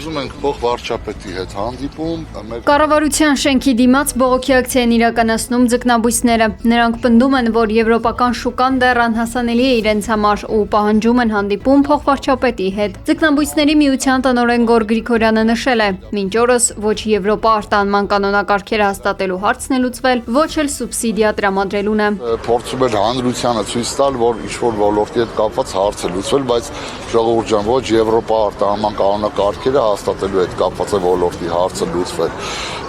ուզում ենք փոխվարչապետի հետ հանդիպում։ Կառավարության շենքի դիմաց բողոքի ակցիա են իրականացնում ձկնաբույսները։ Նրանք պնդում են, որ եվրոպական շուկան դեռ անհասանելի է իրենց համար ու պահանջում են հանդիպում փոխվարչապետի հետ։ Ձկնաբույսների միության տնօրեն Գոր Գրիգորյանը նշել է. «Մինչ օրս ոչ Եվրոպա արտահանման կանոնակարգերը հաստատելու հարցն է լուծվել, ոչ էլ սուբսիդիա տրամադրելուն է։ Փորձում էր հանրությանը ցույց տալ, որ ինչ-որ ոլորտի հետ կապված հարց է լուծվել, բայց ժողովուրդ ջան, ոչ Եվրոպա արտահանման կանոնակարգերը հաստատելու հետ կապված է ոլորտի հարցը լուծվել,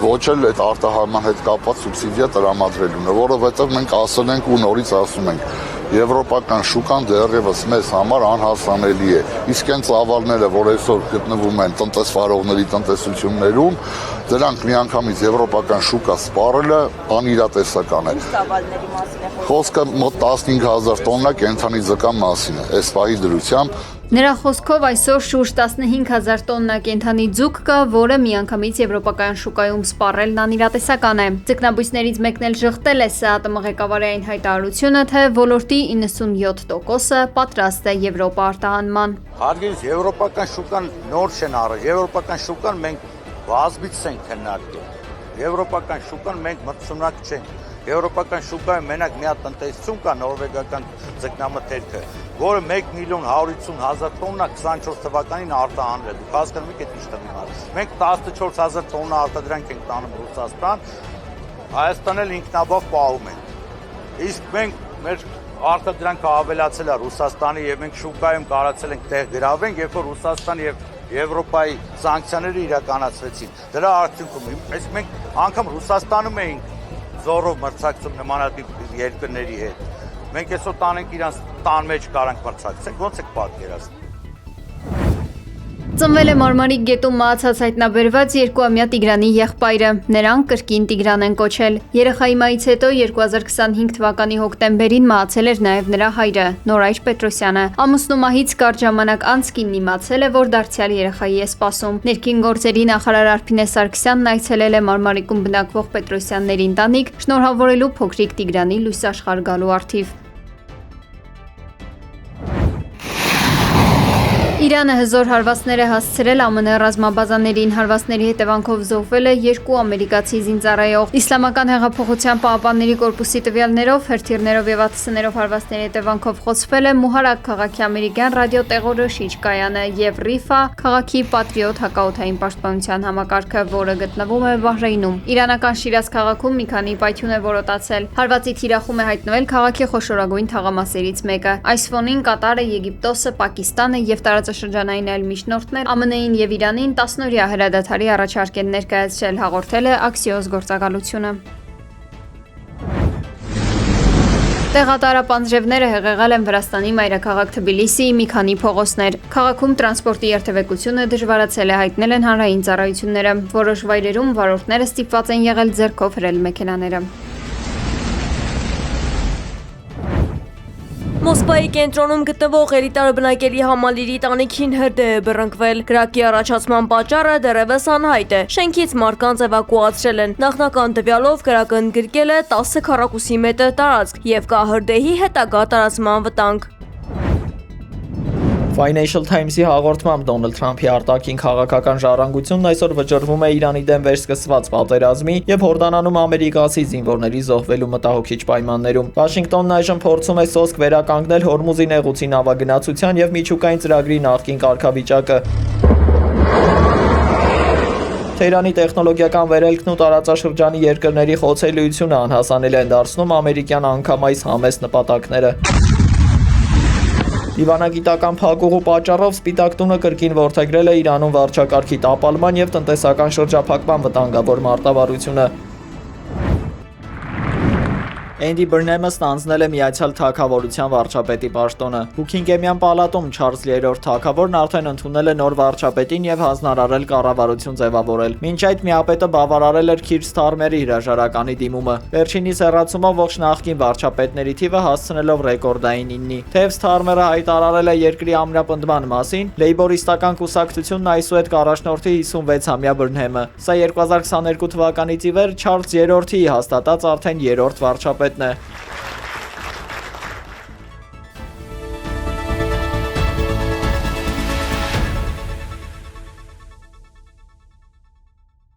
ոչ էլ այդ արտահանման հետ կապված սուբսիդիա տրամադրելուն, որովհետև մենք ասել ենք ու նորից ասում ենք, եվրոպական շուկան դեռևս մեզ համար անհասանելի է։ Իսկ այն ծավալները, որ այսօր գտնվում են տնտեսվարողների տնտեսություններում, դրանք միանգամից եվրոպական շուկա սպառելը անիրատեսական է։ Խոսքը մոտ 15,000 տոննա կենդանի ձկան մասին է, այս պահի դրությամբ։ Նրա խոսքով այսօր շուրջ 15,000 տոննա կենդանի ձուկ կա, որը միանգամից եվրոպական շուկայում սպառելն անիրատեսական է։ Ձկնաբույսներից մեկն էլ ժխտել է ՍԱՏՄ ղեկավարի այն հայտարարությունը, թե ոլորտի 97%-ը պատրաստ է Եվրոպա արտահանման։ Հարգելի եվրոպական շուկան նոր չեն առել, եվրոպական շուկան մենք բազմից ենք քննարկել։ Եվրոպական շուկան մենք մրցունակ չենք։ Եվրոպական շուկայում մենակ մի հատ տնտեսություն կա, նորվեգական ձկնամթերքը, որը 1,150,000 տոննա 24 թվականին արտահանվել։ Դուք հասկանում եք այդ ինչ տվյալ է։ Մենք 14,000 տոննա արտադրանք ենք տանում Ռուսաստան, Հայաստանն էլ ինքնաբավ պահում են։ Իսկ մենք մեր արտադրանքը ավելացել է Ռուսաստանի եւ մենք շուկայում կարացել ենք տեղ գրավենք, երբ որ Ռուսաստան եւ Եվրոպայի սանկցիաները իրականացվեցին։ Դրա արդյունքում այսինքն մենք անգամ Ռուսաստանում էինք զորով մրցակցում նմանատիպ երկրների հետ։ Մենք այսօր տանենք իրանց տան մեջ կարանք մրցակցենք, ո՞նց եք պատկերացնում։ Ծնվել է Մարմարիկ գետում մահացած հայտնաբերված 2-ամյա Տիգրանի եղբայրը։ Նրան կրկին Տիգրան են կոչել։ Երեխայի մահից հետո 2025 թվականի հոկտեմբերին մահացել էր նաև նրա հայրը՝ Նորայր Պետրոսյանը։ Ամուսնու մահից կարճ ժամանակ անց կինն իմացել է, որ դարձյալ երեխայի է սպասում։ Ներքին գործերի նախարար Արփինե Սարգսյանն այցելել է Մարմարիկում բնակվող Պետրոսյանների ընտանիք, շնորհավորելու փոքրիկ Տիգրանի լույս աշխարհ գալու առթիվ։ Իրանը հզոր հարվածներ է հասցրել ԱՄՆ ռազմաբազաներին, հարվածների հետևանքով զոհվել է 2 ամերիկացի զինծառայող։ Իսլամական հեղափոխության պահապանների կորպուսի տվյալներով հրթիռներով եւ ԱԹՍ-ներով հարվածների հետևանքով խոցվել է Մուհարակ քաղաքի ամերիկյան ռադիոտեղորոշիչ կայանը եւ Ռիֆա քաղաքի Պատրիոտ հակաօդային պաշտպանության համակարգը, որը գտնվում է Բահրեյնում։ Իրանական Շիրազ քաղաքում մի քանի պայթյուն է որոտացել։ Հարվածի թիրախում է հայտնվել քաղաքի խոշորագույն թաղամասերից մեկը։ Այս ֆոնին Կատարը, Եգիպտոսը, Պակիստանը եւ տարածաշրջանային այլ միջնորդներ ԱՄՆ-ին եւ Իրանին 10-օրյա հրադադարի առաջարկ են ներկայացրել, հաղորդել է Axios գործակալությունը։ Տեղատար ապանձրևները հեղեղել են Վրաստանի մայրաքաղաք Թբիլիսիի մի քանի փողոցներ։ Քաղաքում տրանսպորտի երթևեկությունը դժվարացել է, հայտնել են հանրային ծառայությունները։ Որոշ վայրերում վարորդները ստիպված են եղել ձեռքով հրել մեքենաները։ Մոսկվայի կենտրոնում գտնվող էլիտար բնակելի համալիրի տանիքին հրդեհ է բռնկվել։ Կրակի առաջացման պատճառը դեռևս անհայտ է։ Շենքից մարդկանց էվակուացրել են։ Նախնական տվյալով կրակը ընդգրկել է 10 քառակուսի մետր տարածք եւ կա հրդեհի հետագա տարածման վտանգ։ Financial Times-ի հաղորդմամբ Դոնալդ Թրամփի արտաքին քաղաքական ժառանգությունն այսօր վճռվում է Իրանի դեմ վերսկսված պատերազմի եւ Հորդանանում ամերիկացի զինվորների զոհվելու մտահոգիչ պայմաններում։ Վաշինգտոնն այժմ փորձում է սոսկ վերականգնել Հորմուզի նեղուցի նավագնացության եւ միջուկային ծրագրի նախկին կարգավիճակը։ Թեհրանի տեխնոլոգիական վերելքն ու տարածաշրջանի երկրների խոցելիությունը անհասանելի են դարձնում ամերիկյան անգամայից համեստ նպատակները։ Դիվանագիտական փակուղու պատճառով Սպիտակ տունը կրկին որդեգրել է Իրանում վարչակարգի տապալման եւ տնտեսական շրջափակման վտանգավոր մարտավարությունը։ Էնդի Բրնեմը ստանձնել է Միացյալ Թագավորության վարչապետի պաշտոնը։ Բուքինգեմյան պալատում Չարլզ 3-րդ թագավորն արդեն ընդունել է նոր վարչապետին եւ հանձնարարել կառավարություն ձևավորել։ Մինչ այդ միապետը բավարարել էր Քիր Սթարմերի հրաժարականի դիմումը։ Վերջինիս հեռացումով ողջ նախկին վարչապետների թիվը հասցնելով ռեկորդային 9-ի։ Թեև Սթարմերը հայտարարել է երկրի ամրապնդման մասին, լեյբորիստական կուսակցությունն այսուհետ կառաջնորդի 56-ամյա Բրնհեմը։ Սա 2022 թվականից ի վեր Չարլզ 3-րդի հաստատած արդեն 3-րդ վարչապետն է։